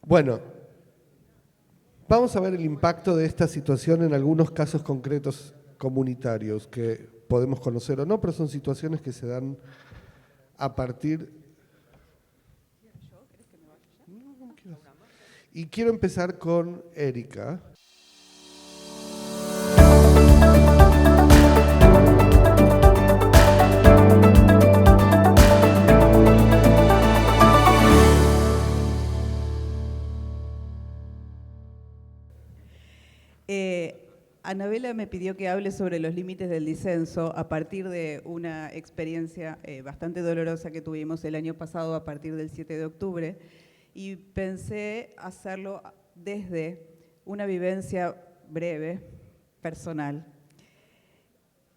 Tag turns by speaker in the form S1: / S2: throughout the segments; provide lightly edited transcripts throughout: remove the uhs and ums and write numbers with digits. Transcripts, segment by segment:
S1: Bueno, vamos a ver el impacto de esta situación en algunos casos concretos comunitarios que podemos conocer o no, pero son situaciones que se dan a partir... Y quiero empezar con Erika.
S2: Anabela me pidió que hable sobre los límites del disenso a partir de una experiencia bastante dolorosa que tuvimos el año pasado a partir del 7 de octubre y pensé hacerlo desde una vivencia breve, personal,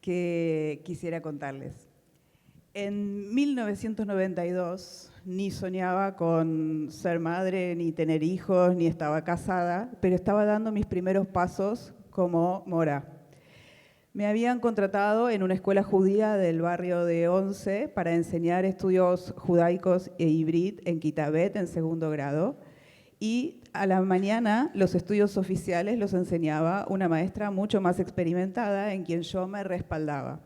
S2: que quisiera contarles. En 1992 ni soñaba con ser madre, ni tener hijos, ni estaba casada, pero estaba dando mis primeros pasos como mora. Me habían contratado en una escuela judía del barrio de Once para enseñar estudios judaicos e hibrid en Kitabet en segundo grado, y a la mañana los estudios oficiales los enseñaba una maestra mucho más experimentada en quien yo me respaldaba.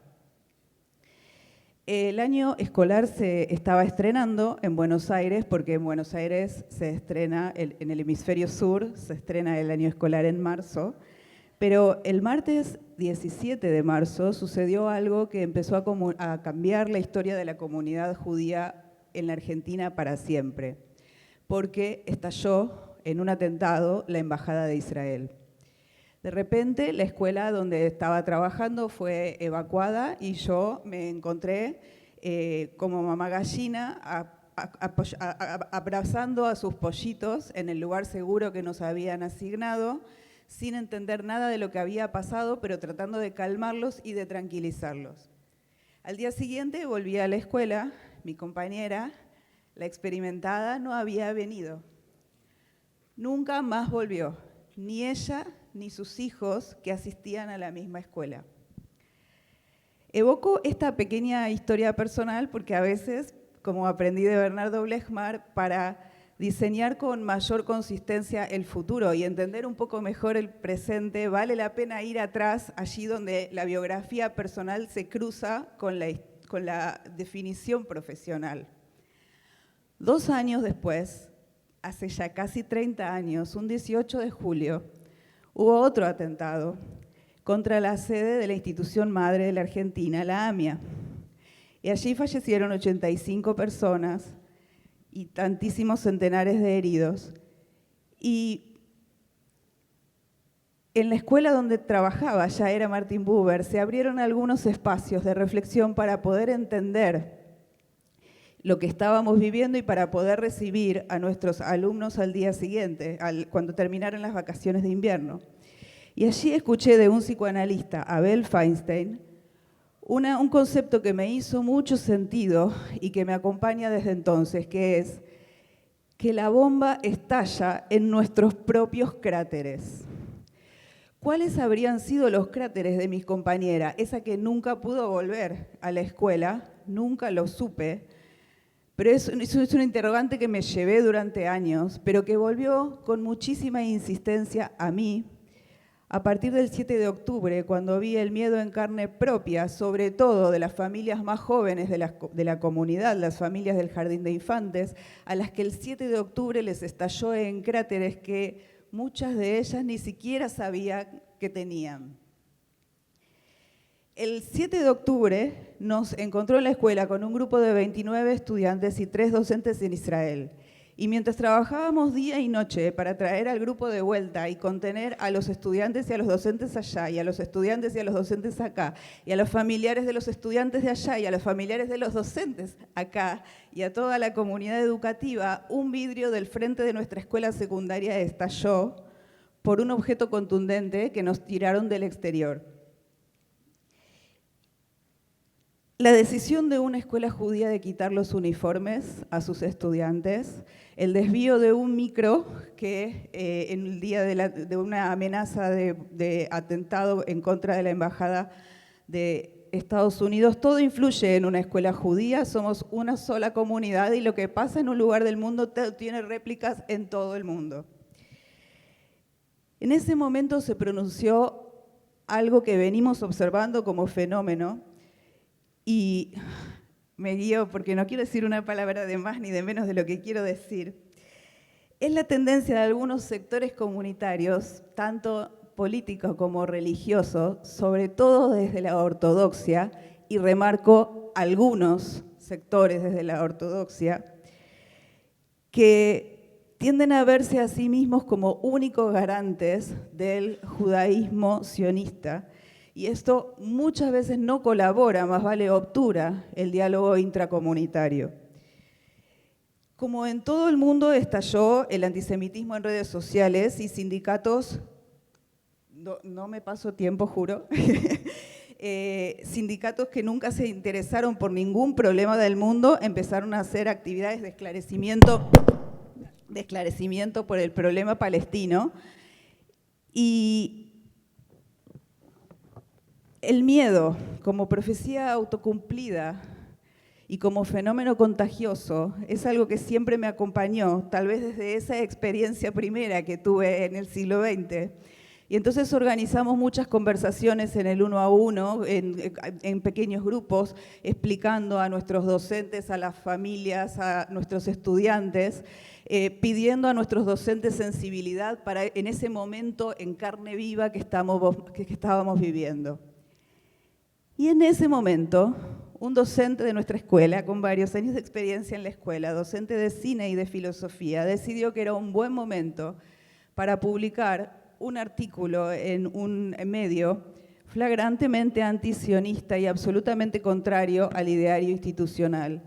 S2: El año escolar se estaba estrenando en Buenos Aires, porque en Buenos Aires se estrena, en el hemisferio sur, se estrena el año escolar en marzo, pero el martes 17 de marzo sucedió algo que empezó a cambiar la historia de la comunidad judía en la Argentina para siempre, porque estalló en un atentado la Embajada de Israel. De repente, la escuela donde estaba trabajando fue evacuada y yo me encontré como mamá gallina abrazando a sus pollitos en el lugar seguro que nos habían asignado, sin entender nada de lo que había pasado, pero tratando de calmarlos y de tranquilizarlos. Al día siguiente volví a la escuela, mi compañera, la experimentada, no había venido. Nunca más volvió, ni ella ni sus hijos que asistían a la misma escuela. Evoco esta pequeña historia personal porque a veces, como aprendí de Bernardo Blechmar, para diseñar con mayor consistencia el futuro y entender un poco mejor el presente, vale la pena ir atrás, allí donde la biografía personal se cruza con la definición profesional. 2 años después, hace ya casi 30 años, un 18 de julio, hubo otro atentado contra la sede de la institución madre de la Argentina, la AMIA. Y allí fallecieron 85 personas y tantísimos centenares de heridos. Y en la escuela donde trabajaba, ya era Martin Buber, se abrieron algunos espacios de reflexión para poder entender lo que estábamos viviendo y para poder recibir a nuestros alumnos al día siguiente, cuando terminaron las vacaciones de invierno. Y allí escuché de un psicoanalista, Abel Feinstein, un concepto que me hizo mucho sentido y que me acompaña desde entonces, que es que la bomba estalla en nuestros propios cráteres. ¿Cuáles habrían sido los cráteres de mis compañeras? Esa que nunca pudo volver a la escuela, nunca lo supe, pero eso es una interrogante que me llevé durante años, pero que volvió con muchísima insistencia a mí a partir del 7 de octubre, cuando vi el miedo en carne propia, sobre todo de las familias más jóvenes de la comunidad, las familias del Jardín de Infantes, a las que el 7 de octubre les estalló en cráteres que muchas de ellas ni siquiera sabían que tenían. El 7 de octubre nos encontró en la escuela con un grupo de 29 estudiantes y 3 docentes en Israel. Y mientras trabajábamos día y noche para traer al grupo de vuelta y contener a los estudiantes y a los docentes allá, y a los estudiantes y a los docentes acá, y a los familiares de los estudiantes de allá, y a los familiares de los docentes acá, y a toda la comunidad educativa, un vidrio del frente de nuestra escuela secundaria estalló por un objeto contundente que nos tiraron del exterior. La decisión de una escuela judía de quitar los uniformes a sus estudiantes, el desvío de un micro que en el día de una amenaza de atentado en contra de la Embajada de Estados Unidos, todo influye en una escuela judía, somos una sola comunidad y lo que pasa en un lugar del mundo tiene réplicas en todo el mundo. En ese momento se pronunció algo que venimos observando como fenómeno y me guío porque no quiero decir una palabra de más ni de menos de lo que quiero decir. Es la tendencia de algunos sectores comunitarios, tanto políticos como religiosos, sobre todo desde la ortodoxia, y remarco algunos sectores desde la ortodoxia, que tienden a verse a sí mismos como únicos garantes del judaísmo sionista, y esto muchas veces no colabora, más vale obtura el diálogo intracomunitario. Como en todo el mundo estalló el antisemitismo en redes sociales y sindicatos, no me paso tiempo, juro, sindicatos que nunca se interesaron por ningún problema del mundo empezaron a hacer actividades de esclarecimiento por el problema palestino. Y el miedo, como profecía autocumplida y como fenómeno contagioso, es algo que siempre me acompañó, tal vez desde esa experiencia primera que tuve en el siglo XX. Y entonces organizamos muchas conversaciones en el 1 a 1, en pequeños grupos, explicando a nuestros docentes, a las familias, a nuestros estudiantes, pidiendo a nuestros docentes sensibilidad para en ese momento en carne viva que estábamos viviendo. Y en ese momento, un docente de nuestra escuela, con varios años de experiencia en la escuela, docente de cine y de filosofía, decidió que era un buen momento para publicar un artículo en un medio flagrantemente antisionista y absolutamente contrario al ideario institucional.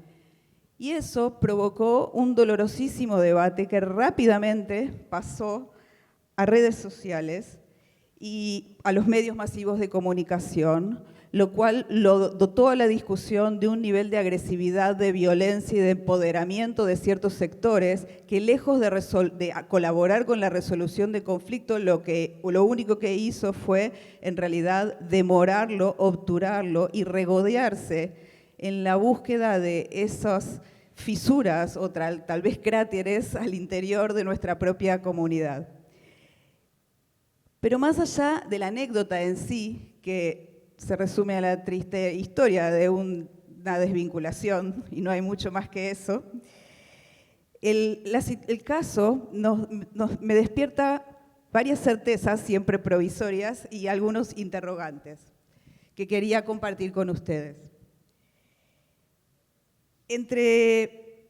S2: Y eso provocó un dolorosísimo debate que rápidamente pasó a redes sociales y a los medios masivos de comunicación, lo cual lo dotó a la discusión de un nivel de agresividad, de violencia y de empoderamiento de ciertos sectores que, lejos de colaborar con la resolución de conflictos, lo único que hizo fue, en realidad, demorarlo, obturarlo y regodearse en la búsqueda de esas fisuras o tal vez cráteres al interior de nuestra propia comunidad. Pero más allá de la anécdota en sí, que se resume a la triste historia de una desvinculación, y no hay mucho más que eso, el caso me despierta varias certezas, siempre provisorias, y algunos interrogantes que quería compartir con ustedes. Entre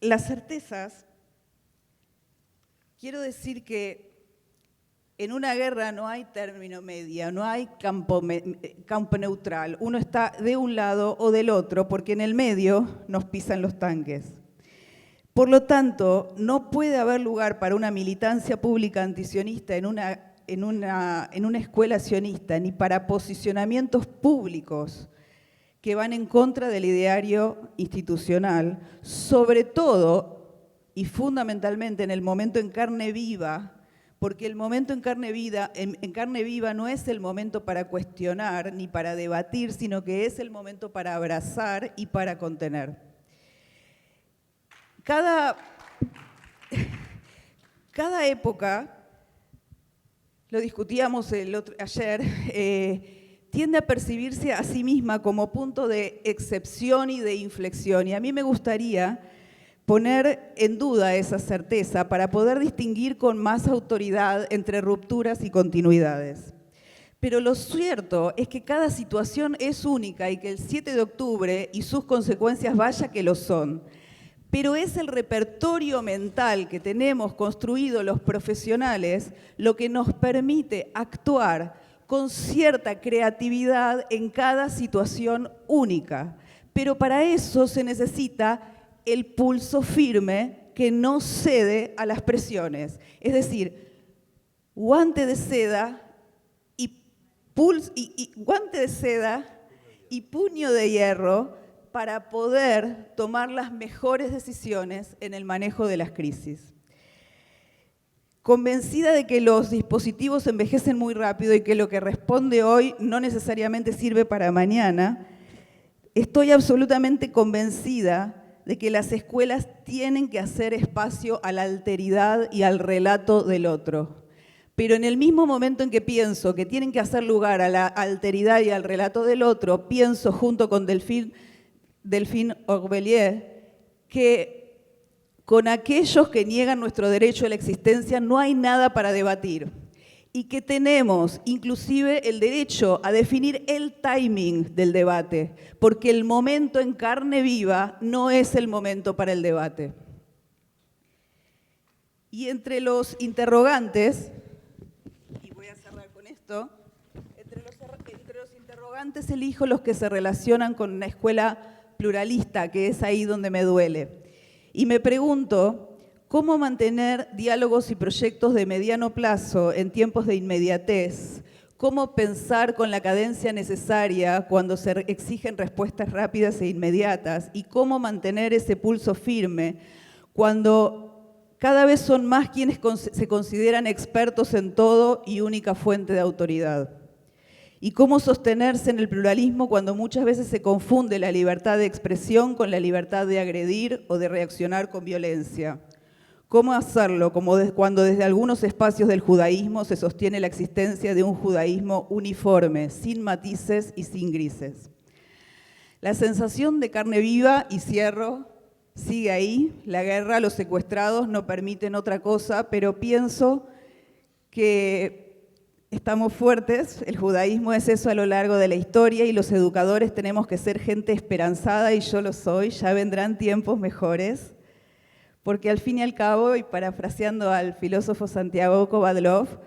S2: las certezas, quiero decir que en una guerra no hay término medio, no hay campo neutral. Uno está de un lado o del otro, porque en el medio nos pisan los tanques. Por lo tanto, no puede haber lugar para una militancia pública antisionista en una escuela sionista, ni para posicionamientos públicos que van en contra del ideario institucional, sobre todo y fundamentalmente en el momento en carne viva, porque el momento en carne viva no es el momento para cuestionar ni para debatir, sino que es el momento para abrazar y para contener. Cada época, lo discutíamos ayer, tiende a percibirse a sí misma como punto de excepción y de inflexión. Y a mí me gustaría poner en duda esa certeza para poder distinguir con más autoridad entre rupturas y continuidades. Pero lo cierto es que cada situación es única y que el 7 de octubre y sus consecuencias vaya que lo son. Pero es el repertorio mental que tenemos construido los profesionales lo que nos permite actuar con cierta creatividad en cada situación única. Pero para eso se necesita el pulso firme que no cede a las presiones. Es decir, guante de seda y puño de hierro para poder tomar las mejores decisiones en el manejo de las crisis. Convencida de que los dispositivos envejecen muy rápido y que lo que responde hoy no necesariamente sirve para mañana, estoy absolutamente convencida de que las escuelas tienen que hacer espacio a la alteridad y al relato del otro. Pero en el mismo momento en que pienso que tienen que hacer lugar a la alteridad y al relato del otro, pienso junto con Delphine Orbelier que con aquellos que niegan nuestro derecho a la existencia no hay nada para debatir y que tenemos inclusive el derecho a definir el timing del debate, porque el momento en carne viva no es el momento para el debate. Y entre los interrogantes, y voy a cerrar con esto, entre los interrogantes elijo los que se relacionan con una escuela pluralista, que es ahí donde me duele. Y me pregunto, ¿cómo mantener diálogos y proyectos de mediano plazo en tiempos de inmediatez? ¿Cómo pensar con la cadencia necesaria cuando se exigen respuestas rápidas e inmediatas? ¿Y cómo mantener ese pulso firme cuando cada vez son más quienes se consideran expertos en todo y única fuente de autoridad? ¿Y cómo sostenerse en el pluralismo cuando muchas veces se confunde la libertad de expresión con la libertad de agredir o de reaccionar con violencia? ¿Cómo hacerlo cuando desde algunos espacios del judaísmo se sostiene la existencia de un judaísmo uniforme, sin matices y sin grises? La sensación de carne viva, y cierro, sigue ahí. La guerra, los secuestrados no permiten otra cosa, pero pienso que estamos fuertes, el judaísmo es eso a lo largo de la historia y los educadores tenemos que ser gente esperanzada y yo lo soy, ya vendrán tiempos mejores, porque al fin y al cabo, y parafraseando al filósofo Santiago Kovadlov,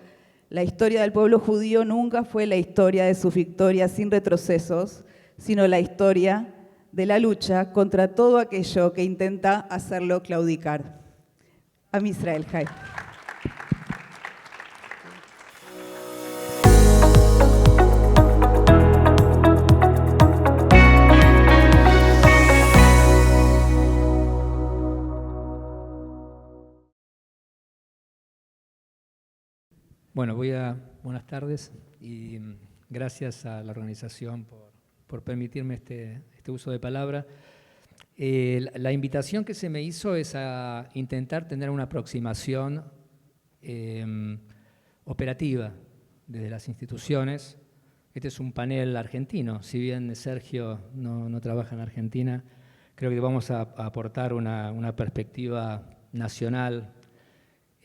S2: la historia del pueblo judío nunca fue la historia de sus victorias sin retrocesos, sino la historia de la lucha contra todo aquello que intenta hacerlo claudicar. Am Israel Chai.
S3: Bueno, buenas tardes y gracias a la organización por permitirme este uso de palabra. La invitación que se me hizo es a intentar tener una aproximación operativa desde las instituciones. Este es un panel argentino, si bien Sergio no trabaja en Argentina, creo que vamos a aportar una perspectiva nacional.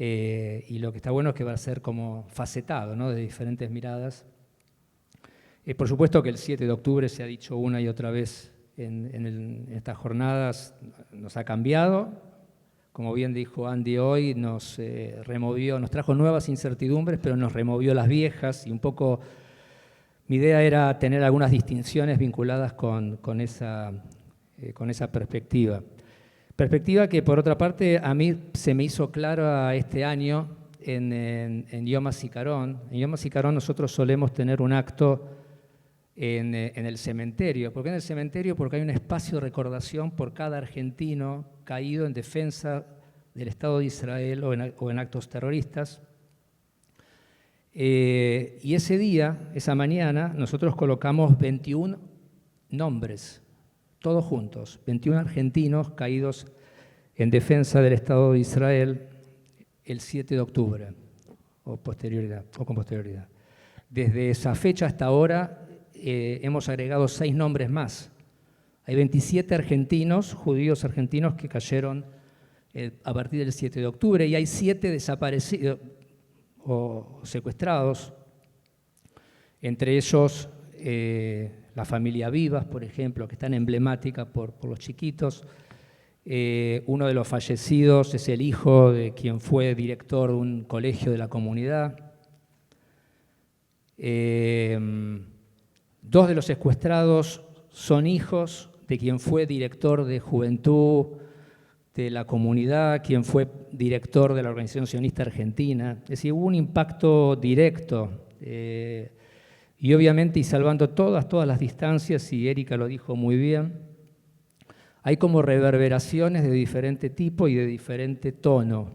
S3: Y lo que está bueno es que va a ser como facetado, ¿no?, de diferentes miradas. Por supuesto que el 7 de octubre se ha dicho una y otra vez en estas jornadas, nos ha cambiado. Como bien dijo Andy hoy, nos trajo nuevas incertidumbres, pero nos removió las viejas. Y un poco mi idea era tener algunas distinciones vinculadas con esa perspectiva. Perspectiva que, por otra parte, a mí se me hizo clara este año en Yom HaZikaron. En Yom HaZikaron nosotros solemos tener un acto en el cementerio. ¿Por qué en el cementerio? Porque hay un espacio de recordación por cada argentino caído en defensa del Estado de Israel o en actos terroristas. Y ese día, esa mañana, nosotros colocamos 21 nombres, todos juntos, 21 argentinos caídos en defensa del Estado de Israel el 7 de octubre o con posterioridad. Desde esa fecha hasta ahora hemos agregado 6 nombres más. Hay 27 argentinos, judíos argentinos, que cayeron a partir del 7 de octubre y hay 7 desaparecidos o secuestrados, entre ellos la familia Vivas, por ejemplo, que es tan emblemática por los chiquitos. Uno de los fallecidos es el hijo de quien fue director de un colegio de la comunidad. 2 de los secuestrados son hijos de quien fue director de juventud de la comunidad, quien fue director de la Organización Sionista Argentina. Es decir, hubo un impacto directo. Y obviamente, y salvando todas las distancias, y Erika lo dijo muy bien, hay como reverberaciones de diferente tipo y de diferente tono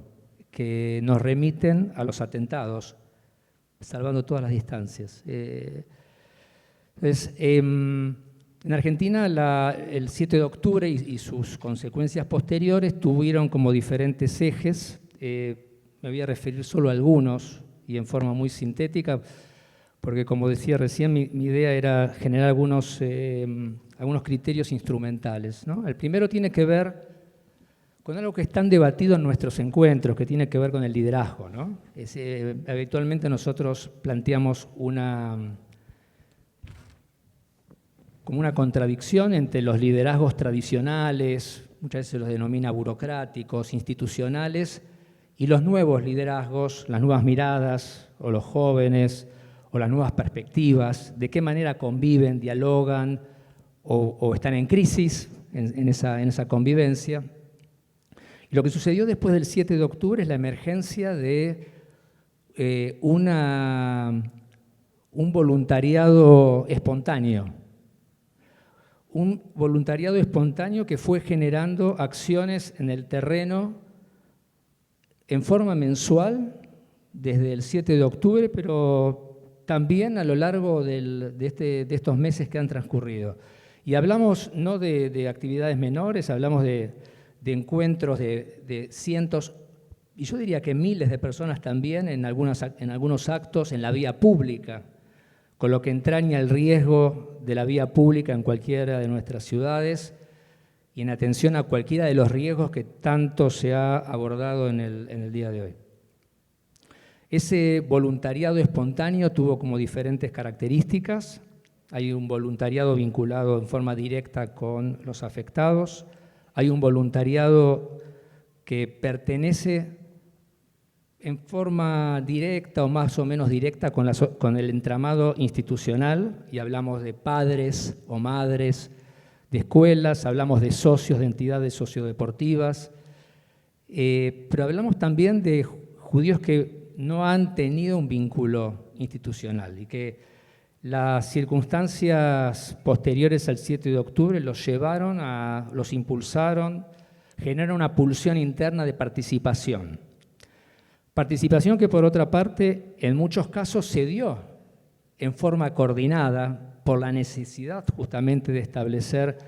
S3: que nos remiten a los atentados, salvando todas las distancias. En Argentina, el 7 de octubre y sus consecuencias posteriores tuvieron como diferentes ejes. Me voy a referir solo a algunos y en forma muy sintética, porque como decía recién, mi idea era generar algunos criterios instrumentales, ¿no? El primero tiene que ver con algo que es tan debatido en nuestros encuentros, que tiene que ver con el liderazgo, ¿no? Habitualmente nosotros planteamos como una contradicción entre los liderazgos tradicionales, muchas veces se los denomina burocráticos, institucionales, y los nuevos liderazgos, las nuevas miradas, o los jóvenes, o las nuevas perspectivas, de qué manera conviven, dialogan, o están en crisis en esa convivencia. Y lo que sucedió después del 7 de octubre es la emergencia de un voluntariado espontáneo. Un voluntariado espontáneo que fue generando acciones en el terreno en forma mensual desde el 7 de octubre, pero también a lo largo de estos meses que han transcurrido. Y hablamos no de actividades menores, hablamos de encuentros de cientos, y yo diría que miles de personas también en algunos actos en la vía pública, con lo que entraña el riesgo de la vía pública en cualquiera de nuestras ciudades y en atención a cualquiera de los riesgos que tanto se ha abordado en el día de hoy. Ese voluntariado espontáneo tuvo como diferentes características. Hay un voluntariado vinculado en forma directa con los afectados, hay un voluntariado que pertenece en forma directa o más o menos directa con el entramado institucional, y hablamos de padres o madres de escuelas, hablamos de socios de entidades sociodeportivas, pero hablamos también de judíos que no han tenido un vínculo institucional y que las circunstancias posteriores al 7 de octubre los impulsaron, generaron una pulsión interna de participación. Participación que, por otra parte, en muchos casos se dio en forma coordinada por la necesidad justamente de establecer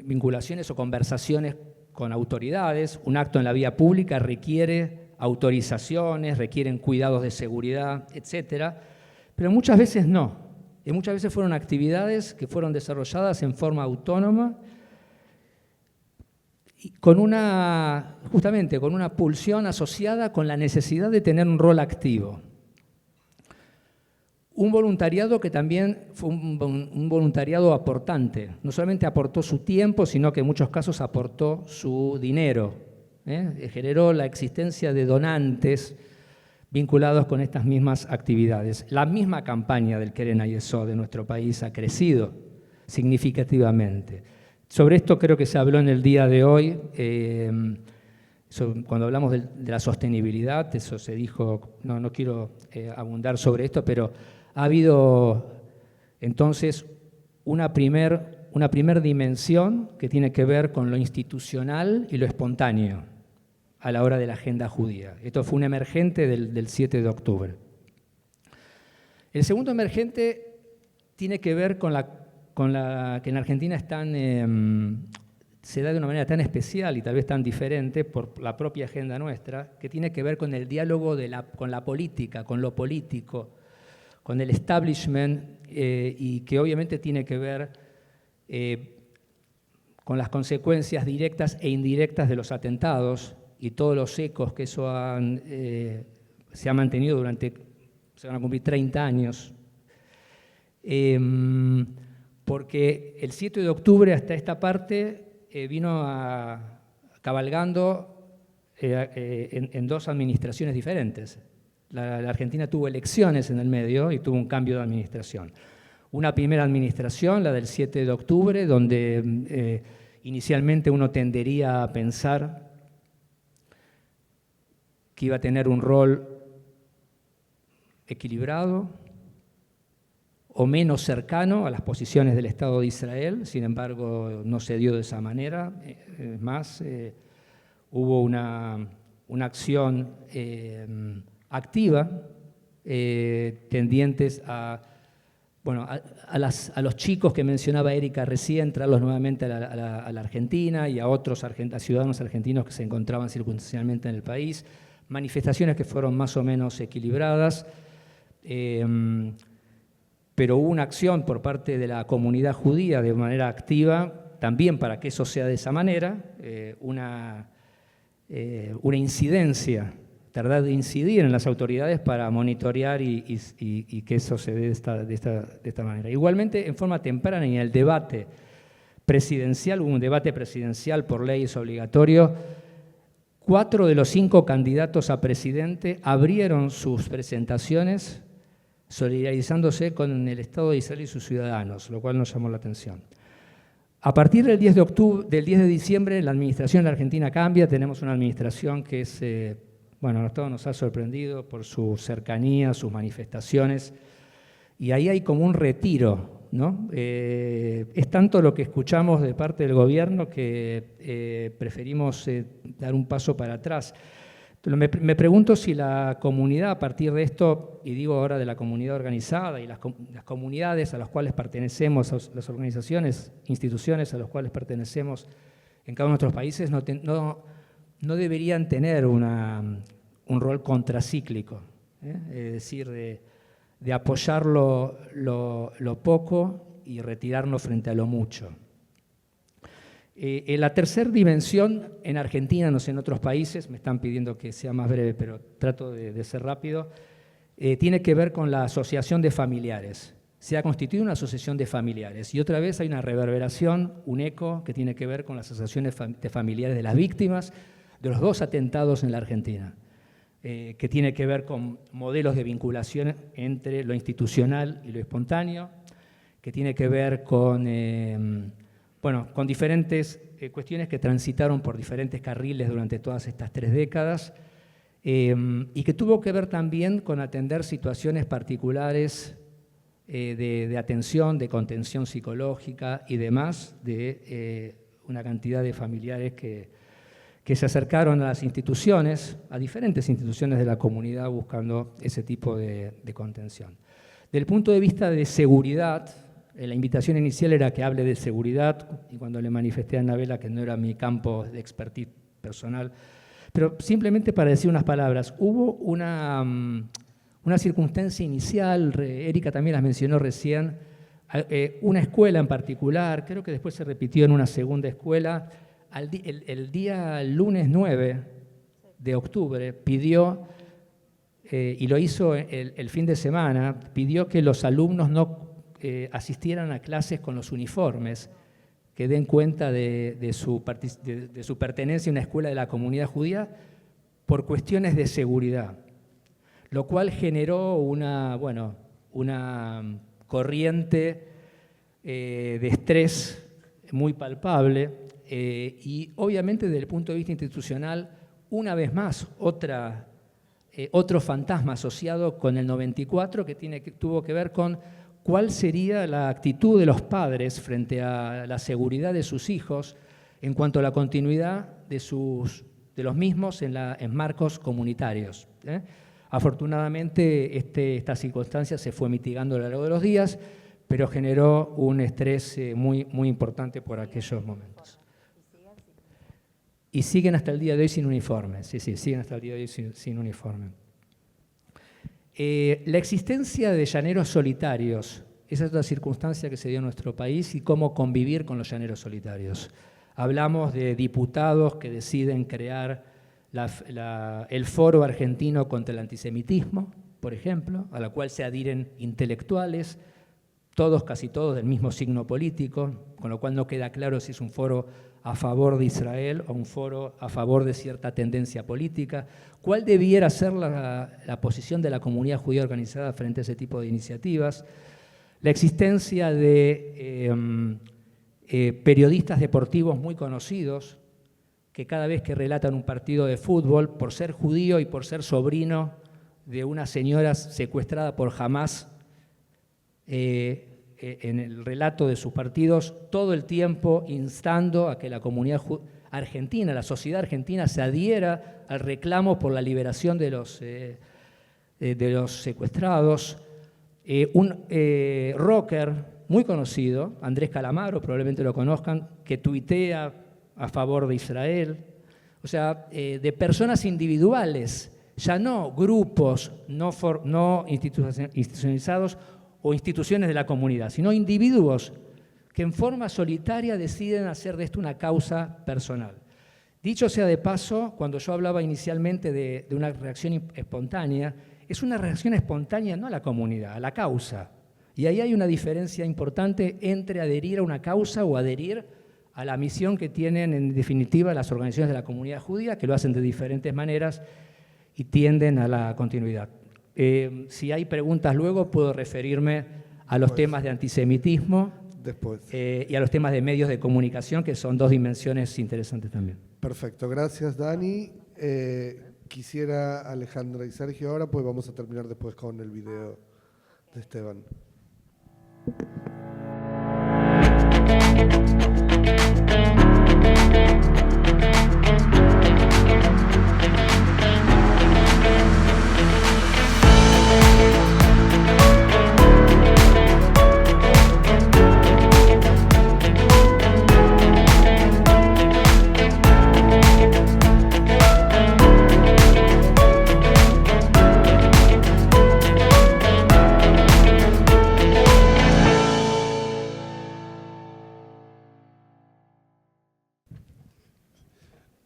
S3: vinculaciones o conversaciones con autoridades. Un acto en la vía pública requiere autorizaciones, requieren cuidados de seguridad, etcétera, pero muchas veces no. Y muchas veces fueron actividades que fueron desarrolladas en forma autónoma, justamente con una pulsión asociada con la necesidad de tener un rol activo. Un voluntariado que también fue un voluntariado aportante. No solamente aportó su tiempo, sino que en muchos casos aportó su dinero. Generó la existencia de donantes vinculados con estas mismas actividades. La misma campaña del Keren Hayesod de nuestro país ha crecido significativamente. Sobre esto creo que se habló en el día de hoy, cuando hablamos de la sostenibilidad, eso se dijo, no quiero abundar sobre esto, pero ha habido entonces una primer dimensión que tiene que ver con lo institucional y lo espontáneo a la hora de la agenda judía. Esto fue un emergente del 7 de octubre. El segundo emergente tiene que ver con que en Argentina se da de una manera tan especial y tal vez tan diferente por la propia agenda nuestra, que tiene que ver con el diálogo con la política, con lo político, con el establishment, y que obviamente tiene que ver con las consecuencias directas e indirectas de los atentados y todos los ecos que eso se ha mantenido se van a cumplir 30 años. Porque el 7 de octubre hasta esta parte vino cabalgando en dos administraciones diferentes. La Argentina tuvo elecciones en el medio y tuvo un cambio de administración. Una primera administración, la del 7 de octubre, donde inicialmente uno tendería a pensar que iba a tener un rol equilibrado o menos cercano a las posiciones del Estado de Israel. Sin embargo, no se dio de esa manera. Es más, hubo una acción activa, tendientes a los chicos que mencionaba Erika recién, traerlos nuevamente a la Argentina y a otros a ciudadanos argentinos que se encontraban circunstancialmente en el país. Manifestaciones que fueron más o menos equilibradas, pero hubo una acción por parte de la comunidad judía de manera activa, también para que eso sea de esa manera, una incidencia, tratar de incidir en las autoridades para monitorear y que eso se dé de esta manera. Igualmente, en forma temprana, en el debate presidencial, hubo un debate presidencial por ley, es obligatorio, 4 de los 5 candidatos a presidente abrieron sus presentaciones solidarizándose con el Estado de Israel y sus ciudadanos, lo cual nos llamó la atención. A partir del 10 de diciembre, la administración en la Argentina cambia, tenemos una administración que es, a todos nos ha sorprendido por su cercanía, sus manifestaciones, y ahí hay como un retiro, ¿no? Es tanto lo que escuchamos de parte del gobierno que preferimos dar un paso para atrás. Me pregunto si la comunidad, a partir de esto, y digo ahora de la comunidad organizada y las comunidades a las cuales pertenecemos, las organizaciones, instituciones a las cuales pertenecemos en cada uno de nuestros países, no deberían tener un rol contracíclico, es decir, de apoyar lo poco y retirarnos frente a lo mucho. La tercera dimensión en Argentina, no sé, en otros países, me están pidiendo que sea más breve, pero trato de ser rápido, tiene que ver con la asociación de familiares. Se ha constituido una asociación de familiares y otra vez hay una reverberación, un eco que tiene que ver con las asociaciones de familiares de las víctimas de los 2 atentados en la Argentina, que tiene que ver con modelos de vinculación entre lo institucional y lo espontáneo, que tiene que ver con diferentes cuestiones que transitaron por diferentes carriles durante todas estas 3 décadas y que tuvo que ver también con atender situaciones particulares de atención, de contención psicológica y demás de una cantidad de familiares que se acercaron a las instituciones, a diferentes instituciones de la comunidad buscando ese tipo de contención. Desde el punto de vista de seguridad, la invitación inicial era que hable de seguridad y cuando le manifesté a Anabela que no era mi campo de expertise personal, pero simplemente para decir unas palabras, hubo una circunstancia inicial, Erika también las mencionó recién, una escuela en particular, creo que después se repitió en una segunda escuela, el día lunes 9 de octubre pidió, y lo hizo el fin de semana, pidió que los alumnos no asistieran a clases con los uniformes, que den cuenta de su pertenencia a una escuela de la comunidad judía por cuestiones de seguridad, lo cual generó una corriente de estrés muy palpable y obviamente desde el punto de vista institucional, una vez más, otro fantasma asociado con el 94 que tuvo que ver con cuál sería la actitud de los padres frente a la seguridad de sus hijos en cuanto a la continuidad de los mismos en marcos comunitarios. Afortunadamente, esta circunstancia se fue mitigando a lo largo de los días, pero generó un estrés muy, muy importante por aquellos momentos. Y siguen hasta el día de hoy sin uniforme. Sí, siguen hasta el día de hoy sin uniforme. La existencia de llaneros solitarios, esa es otra circunstancia que se dio en nuestro país y cómo convivir con los llaneros solitarios. Hablamos de diputados que deciden crear el Foro Argentino contra el Antisemitismo, por ejemplo, a la cual se adhieren intelectuales, casi todos del mismo signo político, con lo cual no queda claro si es un foro a favor de Israel o un foro a favor de cierta tendencia política. ¿Cuál debiera ser la posición de la comunidad judía organizada frente a ese tipo de iniciativas? La existencia de periodistas deportivos muy conocidos que cada vez que relatan un partido de fútbol, por ser judío y por ser sobrino de una señora secuestrada por Hamás, en el relato de sus partidos, todo el tiempo instando a que la comunidad Argentina, la sociedad argentina, se adhiera al reclamo por la liberación de los secuestrados. Un rocker muy conocido, Andrés Calamaro, probablemente lo conozcan, que tuitea a favor de Israel. O sea, de personas individuales, ya no grupos no institucionalizados o instituciones de la comunidad, sino individuos que en forma solitaria deciden hacer de esto una causa personal. Dicho sea de paso, cuando yo hablaba inicialmente de una reacción espontánea, es una reacción espontánea no a la comunidad, a la causa. Y ahí hay una diferencia importante entre adherir a una causa o adherir a la misión que tienen en definitiva las organizaciones de la comunidad judía, que lo hacen de diferentes maneras y tienden a la continuidad. Si hay preguntas luego, puedo referirme a los temas de antisemitismo y a los temas de medios de comunicación, que son dos dimensiones interesantes también.
S1: Perfecto, gracias Dani. Quisiera Alejandra y Sergio ahora, pues vamos a terminar después con el video de Esteban.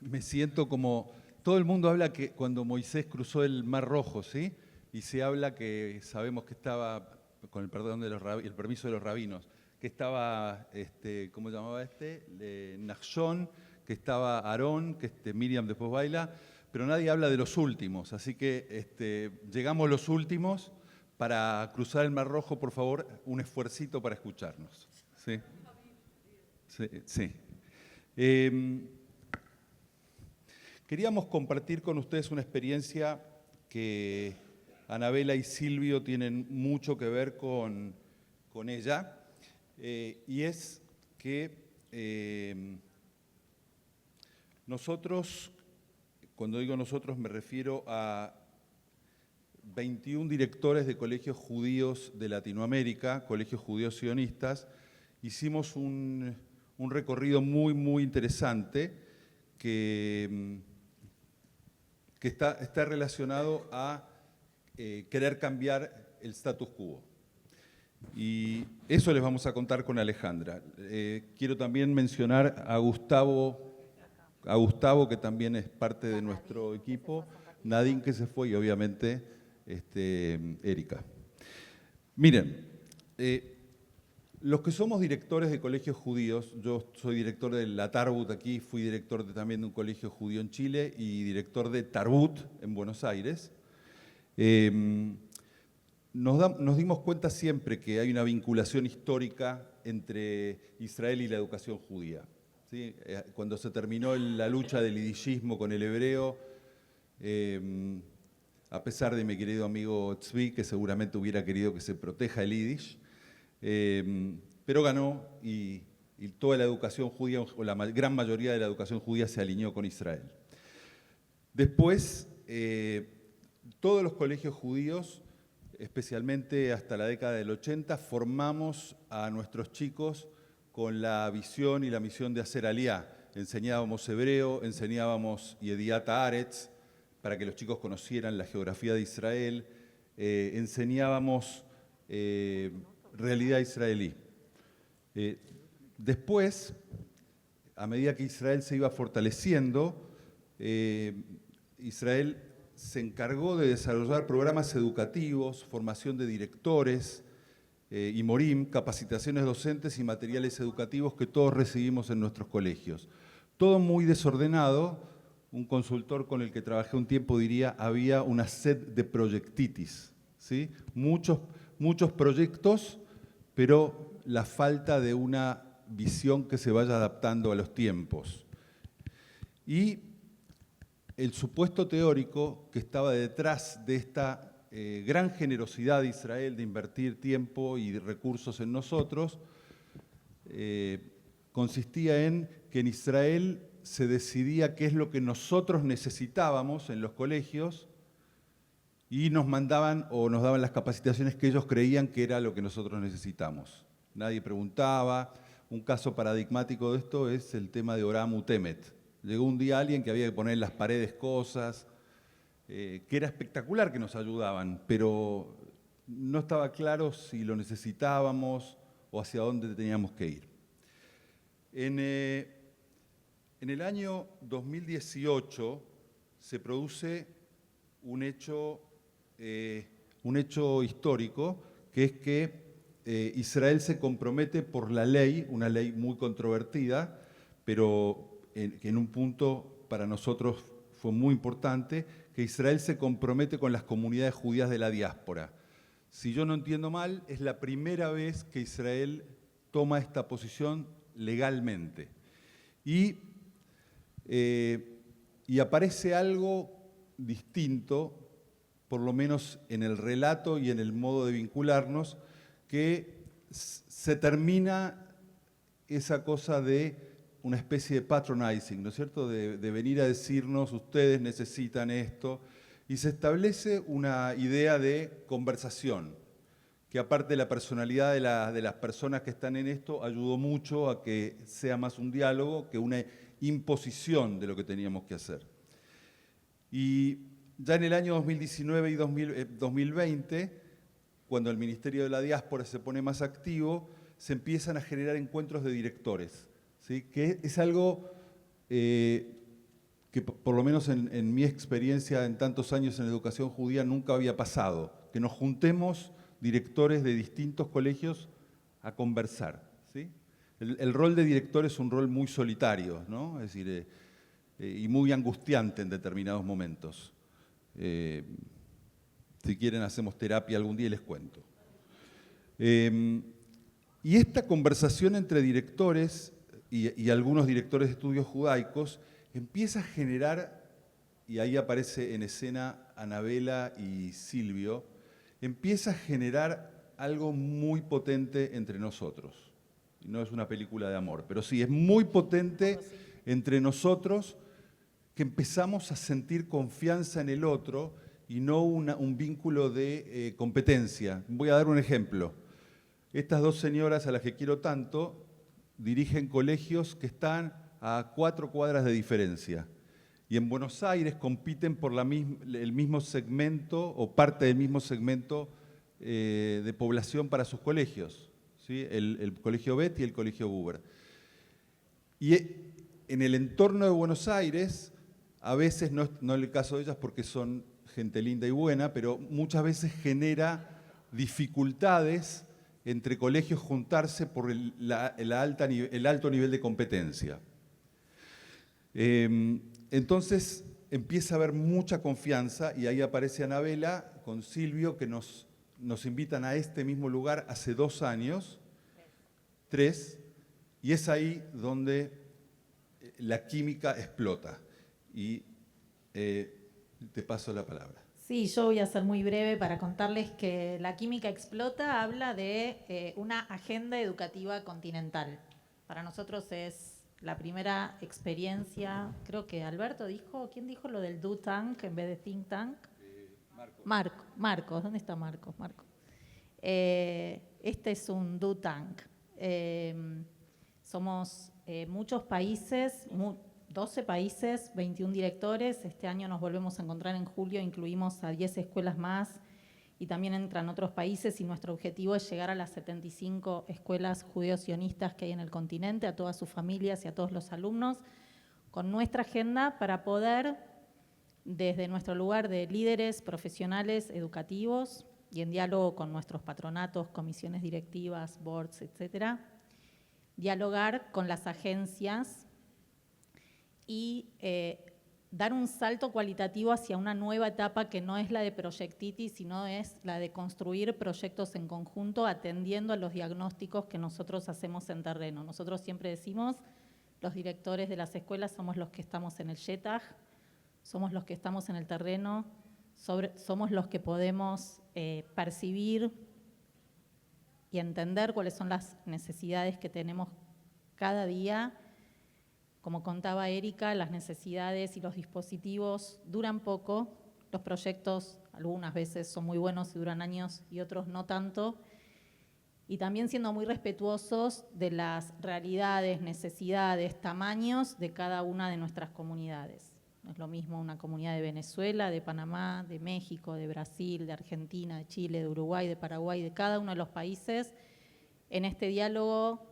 S4: Me siento como, todo el mundo habla que cuando Moisés cruzó el Mar Rojo, ¿sí? Y se habla que sabemos que estaba, con el perdón de el permiso de los rabinos, que estaba, ¿cómo llamaba Nachshon, que estaba Aarón, que Miriam después baila, pero nadie habla de los últimos, así que llegamos los últimos. Para cruzar el Mar Rojo, por favor, un esfuercito para escucharnos. ¿Sí? Sí. Queríamos compartir con ustedes una experiencia que Anabela y Silvio tienen mucho que ver con ella, y es que nosotros, cuando digo nosotros me refiero a 21 directores de colegios judíos de Latinoamérica, colegios judíos sionistas, hicimos un recorrido muy, muy interesante que está relacionado a querer cambiar el status quo. Y eso les vamos a contar con Alejandra. Quiero también mencionar a Gustavo, que también es parte de nuestro equipo, Nadine, que se fue, y obviamente Erika. Miren, los que somos directores de colegios judíos, yo soy director de la Tarbut aquí, fui director también de un colegio judío en Chile y director de Tarbut en Buenos Aires. Nos dimos cuenta siempre que hay una vinculación histórica entre Israel y la educación judía. ¿Sí? Cuando se terminó la lucha del yidishismo con el hebreo, a pesar de mi querido amigo Tzvi, que seguramente hubiera querido que se proteja el yiddish, pero ganó y toda la educación judía, o la gran mayoría de la educación judía, se alineó con Israel. Después, todos los colegios judíos, especialmente hasta la década del 80, formamos a nuestros chicos con la visión y la misión de hacer aliyá. Enseñábamos hebreo, enseñábamos Yediat Haaretz, para que los chicos conocieran la geografía de Israel, enseñábamos realidad israelí. Después, a medida que Israel se iba fortaleciendo, Israel se encargó de desarrollar programas educativos, formación de directores y morim, capacitaciones docentes y materiales educativos que todos recibimos en nuestros colegios. Todo muy desordenado. Un consultor con el que trabajé un tiempo diría, había una sed de proyectitis, ¿sí? Muchos proyectos, pero la falta de una visión que se vaya adaptando a los tiempos. Y el supuesto teórico que estaba detrás de esta gran generosidad de Israel de invertir tiempo y recursos en nosotros, consistía en que en Israel se decidía qué es lo que nosotros necesitábamos en los colegios y nos mandaban o nos daban las capacitaciones que ellos creían que era lo que nosotros necesitamos. Nadie preguntaba. Un caso paradigmático de esto es el tema de Oram Utemet. Llegó un día alguien que había que poner en las paredes cosas, que era espectacular que nos ayudaban, pero no estaba claro si lo necesitábamos o hacia dónde teníamos que ir. En el año 2018 se produce un hecho histórico, que es que Israel se compromete por la ley, una ley muy controvertida, pero que en un punto para nosotros fue muy importante, que Israel se compromete con las comunidades judías de la diáspora. Si yo no entiendo mal, es la primera vez que Israel toma esta posición legalmente. Y aparece algo distinto, por lo menos en el relato y en el modo de vincularnos, que se termina esa cosa de una especie de patronizing, ¿no es cierto?, de venir a decirnos, ustedes necesitan esto, y se establece una idea de conversación, que aparte de la personalidad de las personas que están en esto, ayudó mucho a que sea más un diálogo que una imposición de lo que teníamos que hacer. Y ya en el año 2019 y 2020, cuando el Ministerio de la Diáspora se pone más activo, se empiezan a generar encuentros de directores, ¿sí? Que es algo que por lo menos en mi experiencia en tantos años en educación judía nunca había pasado, que nos juntemos directores de distintos colegios a conversar, ¿sí? El rol de director es un rol muy solitario, ¿no? Es decir, y muy angustiante en determinados momentos. Si quieren hacemos terapia algún día y les cuento. Y esta conversación entre directores y algunos directores de estudios judaicos empieza a generar, y ahí aparece en escena Anabela y Silvio, empieza a generar algo muy potente entre nosotros. No es una película de amor, pero sí, es muy potente entre nosotros, que empezamos a sentir confianza en el otro y no un vínculo de competencia. Voy a dar un ejemplo. Estas dos señoras a las que quiero tanto dirigen colegios que están a 4 cuadras de diferencia. Y en Buenos Aires compiten por el mismo segmento o parte del mismo segmento de población para sus colegios, ¿sí? El Colegio Bet y el Colegio Buber. Y en el entorno de Buenos Aires, a veces, no en el caso de ellas porque son gente linda y buena, pero muchas veces genera dificultades entre colegios juntarse por el alto nivel de competencia. Entonces empieza a haber mucha confianza y ahí aparece Anabela con Silvio, que nos invitan a este mismo lugar hace 2 años, 3, y es ahí donde la química explota. Y te paso la palabra.
S5: Sí, yo voy a ser muy breve para contarles que La química explota habla de una agenda educativa continental. Para nosotros es la primera experiencia, creo que Alberto dijo, ¿quién dijo lo del do tank en vez de think tank? Marcos, ¿dónde está Marcos? Este es un do tank. Somos muchos países, 12 países, 21 directores. Este año nos volvemos a encontrar en julio, incluimos a 10 escuelas más y también entran otros países y nuestro objetivo es llegar a las 75 escuelas judeo-sionistas que hay en el continente, a todas sus familias y a todos los alumnos, con nuestra agenda para poder, desde nuestro lugar de líderes profesionales educativos y en diálogo con nuestros patronatos, comisiones directivas, boards, etcétera, dialogar con las agencias y dar un salto cualitativo hacia una nueva etapa que no es la de proyectitis, sino es la de construir proyectos en conjunto atendiendo a los diagnósticos que nosotros hacemos en terreno. Nosotros siempre decimos, los directores de las escuelas somos los que estamos en el Yetaj, somos los que estamos en el terreno, somos los que podemos percibir y entender cuáles son las necesidades que tenemos cada día Como contaba Erika, las necesidades y los dispositivos duran poco, los proyectos algunas veces son muy buenos y duran años y otros no tanto, y también siendo muy respetuosos de las realidades, necesidades, tamaños de cada una de nuestras comunidades. No es lo mismo una comunidad de Venezuela, de Panamá, de México, de Brasil, de Argentina, de Chile, de Uruguay, de Paraguay, de cada uno de los países. En este diálogo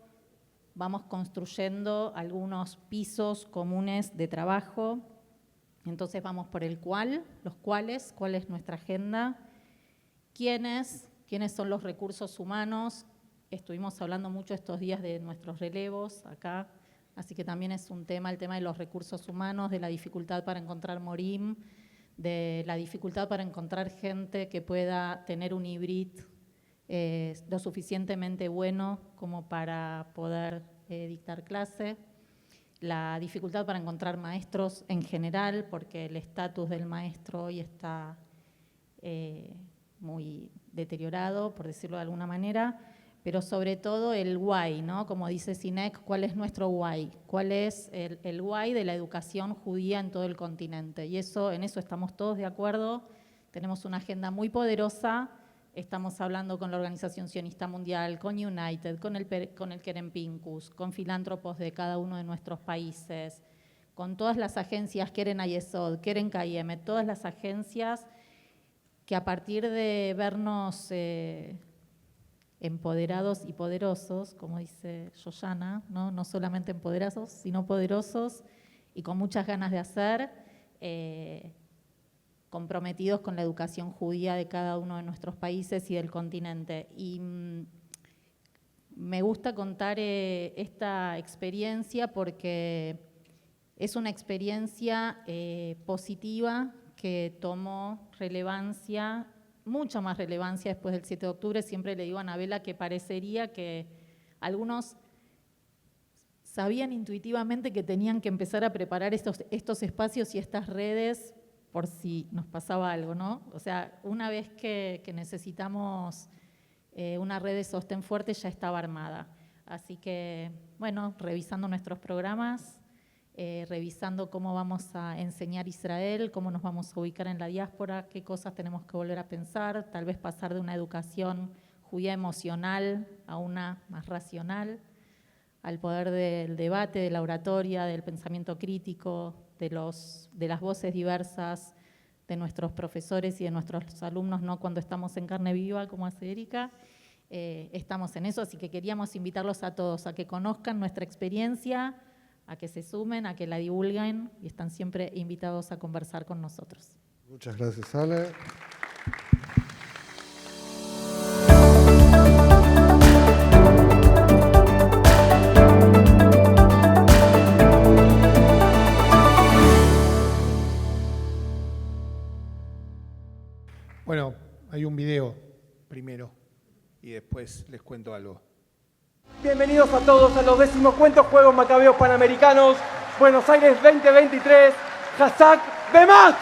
S5: vamos construyendo algunos pisos comunes de trabajo. Entonces vamos por el cuál, los cuáles, cuál es nuestra agenda, quiénes son los recursos humanos. Estuvimos hablando mucho estos días de nuestros relevos acá, así que también es un tema, el tema de los recursos humanos, de la dificultad para encontrar morim, de la dificultad para encontrar gente que pueda tener un híbrido lo suficientemente bueno como para poder dictar clase, la dificultad para encontrar maestros en general, porque el estatus del maestro hoy está muy deteriorado, por decirlo de alguna manera, pero sobre todo el why, ¿no? Como dice Sinek, ¿cuál es nuestro why? ¿Cuál es el why de la educación judía en todo el continente? Y en eso estamos todos de acuerdo. Tenemos una agenda muy poderosa. Estamos hablando con la Organización Sionista Mundial, con United, con el Keren Pincus, con filántropos de cada uno de nuestros países, con todas las agencias, Keren Ayesod, Keren Kayem, todas las agencias que a partir de vernos empoderados y poderosos, como dice Yoyana, no solamente empoderados, sino poderosos y con muchas ganas de hacer, comprometidos con la educación judía de cada uno de nuestros países y del continente. Y me gusta contar esta experiencia porque es una experiencia positiva que tomó relevancia, mucha más relevancia después del 7 de octubre. Siempre le digo a Anabela que parecería que algunos sabían intuitivamente que tenían que empezar a preparar estos espacios y estas redes por si nos pasaba algo, ¿no? O sea, una vez que necesitamos una red de sostén fuerte, ya estaba armada. Así que, bueno, revisando nuestros programas, revisando cómo vamos a enseñar Israel, cómo nos vamos a ubicar en la diáspora, qué cosas tenemos que volver a pensar, tal vez pasar de una educación judía emocional a una más racional, al poder del debate, de la oratoria, del pensamiento crítico, de las voces diversas de nuestros profesores y de nuestros alumnos, no cuando estamos en carne viva, como hace Erika. Estamos en eso, así que queríamos invitarlos a todos a que conozcan nuestra experiencia, a que se sumen, a que la divulguen, y están siempre invitados a conversar con nosotros.
S1: Muchas gracias, Ale.
S6: Bueno, hay un video primero y después les cuento algo.
S7: Bienvenidos a todos a los 15º Juegos Macabeos Panamericanos Buenos Aires 2023. ¡Hazak Bemaz!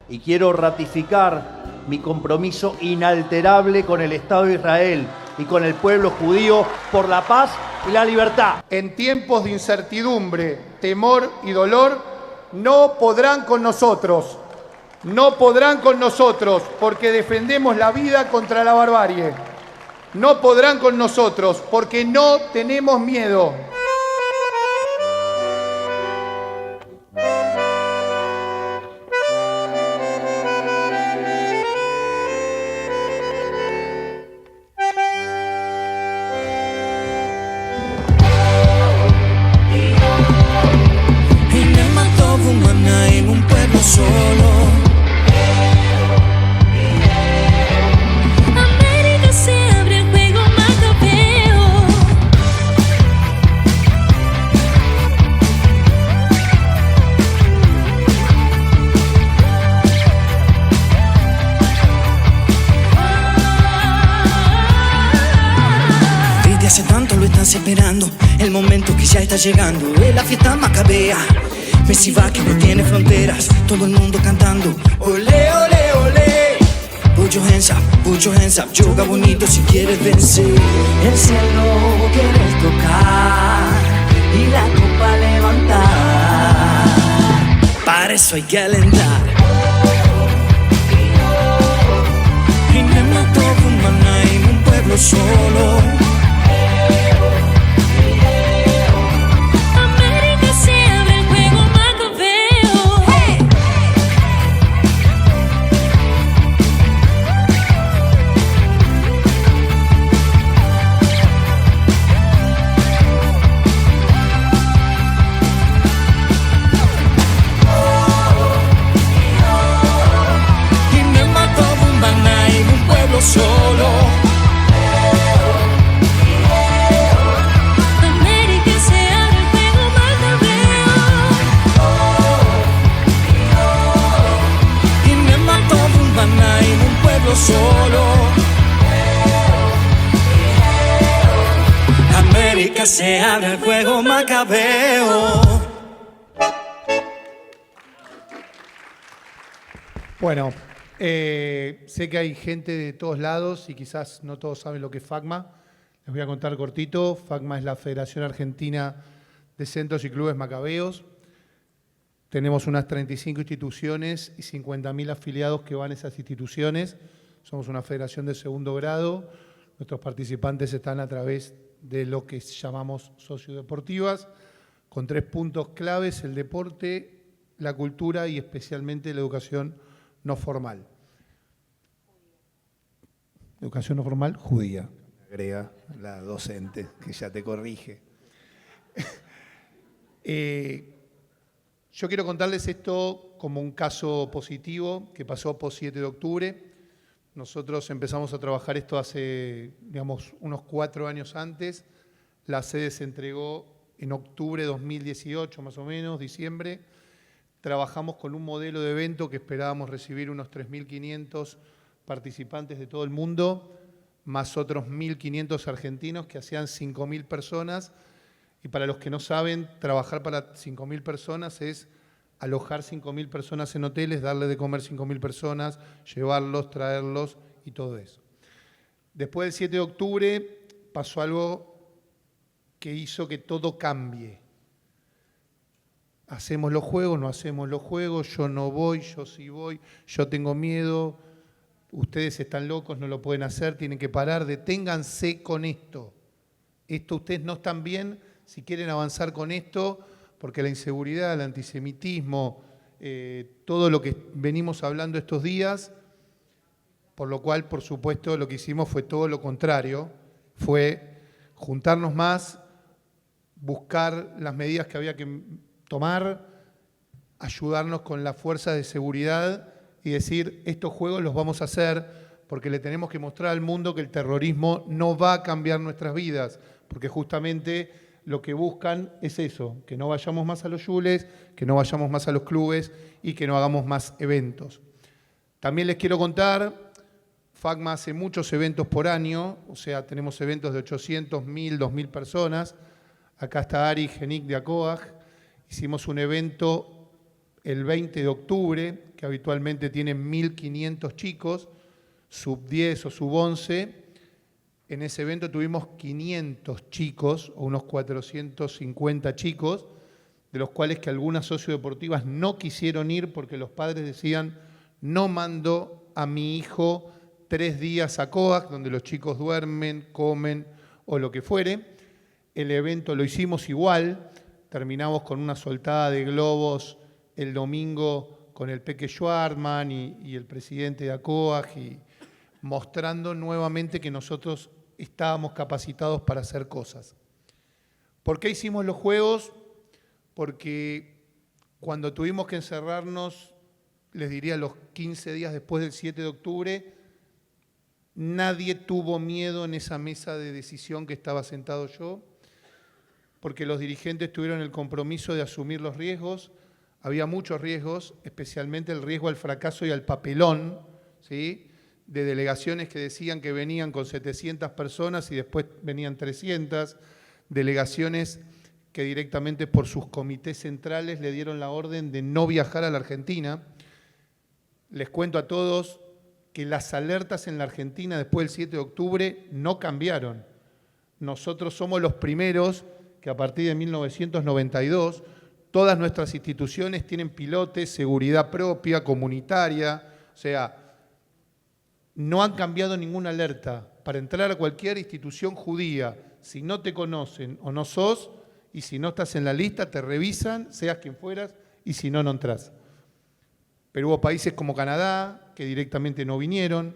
S8: Y quiero ratificar mi compromiso inalterable con el Estado de Israel y con el pueblo judío por la paz y la libertad.
S6: En tiempos de incertidumbre, temor y dolor, no podrán con nosotros. No podrán con nosotros porque defendemos la vida contra la barbarie. No podrán con nosotros porque no tenemos miedo.
S9: En un pueblo solo. América se abre el juego macabeo. Desde hace tanto lo estás esperando, el momento que ya está llegando, es la fiesta macabea. Festival que no tiene fronteras, todo el mundo cantando olé, olé, olé. Put your hands up, yoga bonito si quieres vencer. El cielo quieres tocar y la copa eso hay que alentar. Y me mató un maná en un pueblo solo. América se abre el juego macabeo. Hey. Solo América se abre el juego macabeo. Y me mató un maná en un pueblo solo. América se abre el juego macabeo.
S6: Bueno, sé que hay gente de todos lados y quizás no todos saben lo que es FACMA. Les voy a contar cortito. FACMA es la Federación Argentina de Centros y Clubes Macabeos. Tenemos unas 35 instituciones y 50.000 afiliados que van a esas instituciones. Somos una federación de segundo grado. Nuestros participantes están a través de lo que llamamos sociodeportivas, con 3 puntos claves: el deporte, la cultura y especialmente la educación no formal. Educación no formal, judía. Agrega la docente, que ya te corrige. Yo quiero contarles esto como un caso positivo que pasó post 7 de octubre. Nosotros empezamos a trabajar esto hace, digamos, unos 4 años antes. La sede se entregó en octubre de 2018, más o menos, diciembre. Trabajamos con un modelo de evento que esperábamos recibir unos 3.500 participantes de todo el mundo, más otros 1.500 argentinos, que hacían 5.000 personas. Y para los que no saben, trabajar para 5.000 personas es alojar 5.000 personas en hoteles, darle de comer 5.000 personas, llevarlos, traerlos y todo eso. Después del 7 de octubre pasó algo que hizo que todo cambie. Hacemos los juegos, no hacemos los juegos, yo no voy, yo sí voy, yo tengo miedo, ustedes están locos, no lo pueden hacer, tienen que parar, deténganse con esto. Esto ustedes no están bien si quieren avanzar con esto, porque la inseguridad, el antisemitismo, todo lo que venimos hablando estos días, por lo cual, por supuesto, lo que hicimos fue todo lo contrario, fue juntarnos más, buscar las medidas que había que tomar, ayudarnos con las fuerzas de seguridad y decir, estos juegos los vamos a hacer porque le tenemos que mostrar al mundo que el terrorismo no va a cambiar nuestras vidas, porque justamente lo que buscan es eso, que no vayamos más a los yules, que no vayamos más a los clubes y que no hagamos más eventos. También les quiero contar, FACMA hace muchos eventos por año, o sea, tenemos eventos de 800, 1.000, 2.000 personas. Acá está Ari Genic de ACOAG. Hicimos un evento el 20 de octubre, que habitualmente tiene 1.500 chicos, sub 10 o sub 11. En ese evento tuvimos 500 chicos, o unos 450 chicos, de los cuales que algunas sociodeportivas no quisieron ir porque los padres decían, no mando a mi hijo 3 días a COAC, donde los chicos duermen, comen o lo que fuere. El evento lo hicimos igual. Terminamos con una soltada de globos el domingo con el Peque Schwartman y el presidente de ACOAG, y mostrando nuevamente que nosotros estábamos capacitados para hacer cosas. ¿Por qué hicimos los juegos? Porque cuando tuvimos que encerrarnos, les diría los 15 días después del 7 de octubre, nadie tuvo miedo en esa mesa de decisión que estaba sentado yo, porque los dirigentes tuvieron el compromiso de asumir los riesgos. Había muchos riesgos, especialmente el riesgo al fracaso y al papelón, ¿sí? De delegaciones que decían que venían con 700 personas y después venían 300, delegaciones que directamente por sus comités centrales le dieron la orden de no viajar a la Argentina. Les cuento a todos que las alertas en la Argentina después del 7 de octubre no cambiaron. Nosotros somos los primeros que a partir de 1992 Todas nuestras instituciones tienen pilotes, seguridad propia, comunitaria, o sea, no han cambiado ninguna alerta. Para entrar a cualquier institución judía, si no te conocen o no sos, y si no estás en la lista, te revisan, seas quien fueras, y si no, no entras. Pero hubo países como Canadá, que directamente no vinieron,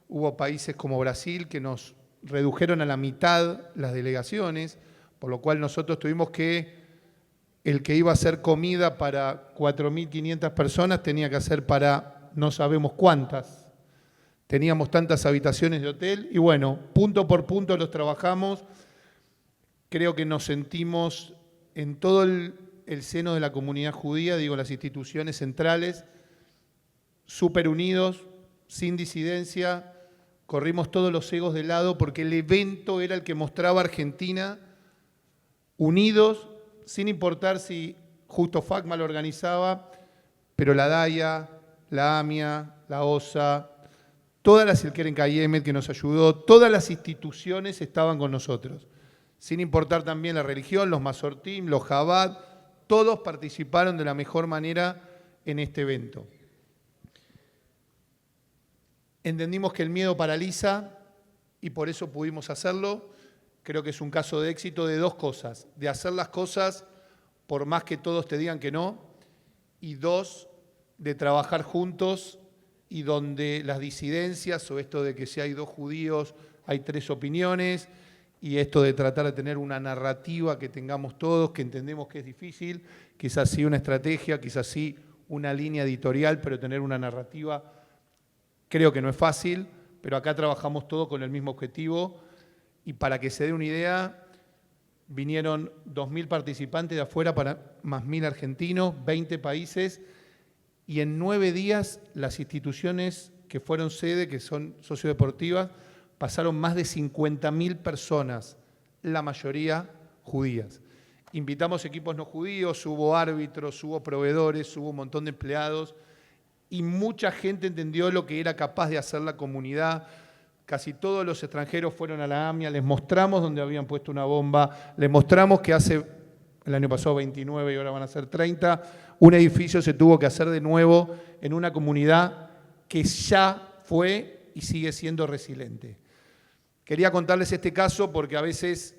S6: hubo países como Brasil, que nos redujeron a la mitad las delegaciones, por lo cual nosotros tuvimos que, el que iba a hacer comida para 4.500 personas tenía que hacer para no sabemos cuántas. Teníamos tantas habitaciones de hotel y bueno, punto por punto los trabajamos. Creo que nos sentimos en todo el seno de la comunidad judía, digo, las instituciones centrales, súper unidos, sin disidencia, corrimos todos los egos de lado porque el evento era el que mostraba a Argentina unidos, sin importar si justo FACMA lo organizaba, pero la DAIA, la AMIA, la OSA, todas las Ilkeren Kayemet que nos ayudó, todas las instituciones estaban con nosotros. Sin importar también la religión, los Masortim, los Chabad, todos participaron de la mejor manera en este evento. Entendimos que el miedo paraliza y por eso pudimos hacerlo. Creo que es un caso de éxito de dos cosas, de hacer las cosas por más que todos te digan que no, y dos, de trabajar juntos y donde las disidencias o esto de que si hay dos judíos hay tres opiniones y esto de tratar de tener una narrativa que tengamos todos, que entendemos que es difícil, quizás sí una estrategia, quizás sí una línea editorial, pero tener una narrativa creo que no es fácil, pero acá trabajamos todos con el mismo objetivo y para que se dé una idea, vinieron 2.000 participantes de afuera para más 1.000 argentinos, 20 países y en 9 días las instituciones que fueron sede, que son sociodeportivas, pasaron más de 50.000 personas, la mayoría judías. Invitamos equipos no judíos, hubo árbitros, hubo proveedores, hubo un montón de empleados y mucha gente entendió lo que era capaz de hacer la comunidad. Casi todos los extranjeros fueron a la AMIA, les mostramos dónde habían puesto una bomba, les mostramos que hace, el año pasado 29 y ahora van a ser 30, un edificio se tuvo que hacer de nuevo en una comunidad que ya fue y sigue siendo resiliente. Quería contarles este caso porque a veces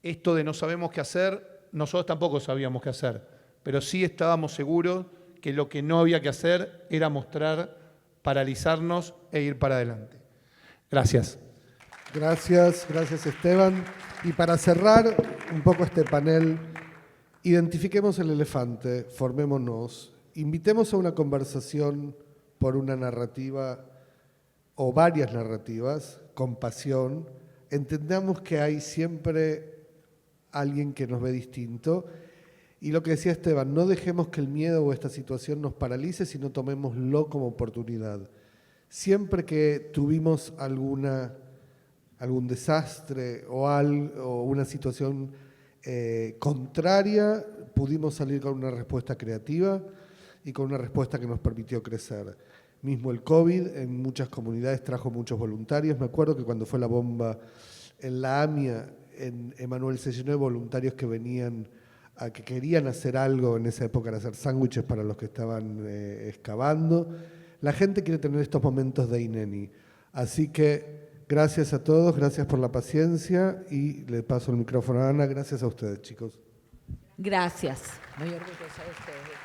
S6: esto de no sabemos qué hacer, nosotros tampoco sabíamos qué hacer, pero sí estábamos seguros que lo que no había que hacer era mostrar, paralizarnos e ir para adelante. Gracias.
S1: Gracias Esteban. Y para cerrar un poco este panel, identifiquemos el elefante, formémonos, invitemos a una conversación por una narrativa o varias narrativas, con pasión, entendamos que hay siempre alguien que nos ve distinto y lo que decía Esteban, no dejemos que el miedo o esta situación nos paralice, sino tomémoslo como oportunidad. Siempre que tuvimos algún desastre o una situación contraria, pudimos salir con una respuesta creativa y con una respuesta que nos permitió crecer. Mismo el COVID en muchas comunidades trajo muchos voluntarios. Me acuerdo que cuando fue la bomba en la AMIA, en Emanuel se llenó de voluntarios que venían que querían hacer algo en esa época, hacer sándwiches para los que estaban excavando. La gente quiere tener estos momentos de Ineni. Así que gracias a todos, gracias por la paciencia y le paso el micrófono a Ana. Gracias a ustedes, chicos.
S10: Gracias. Muy orgullosa de ustedes.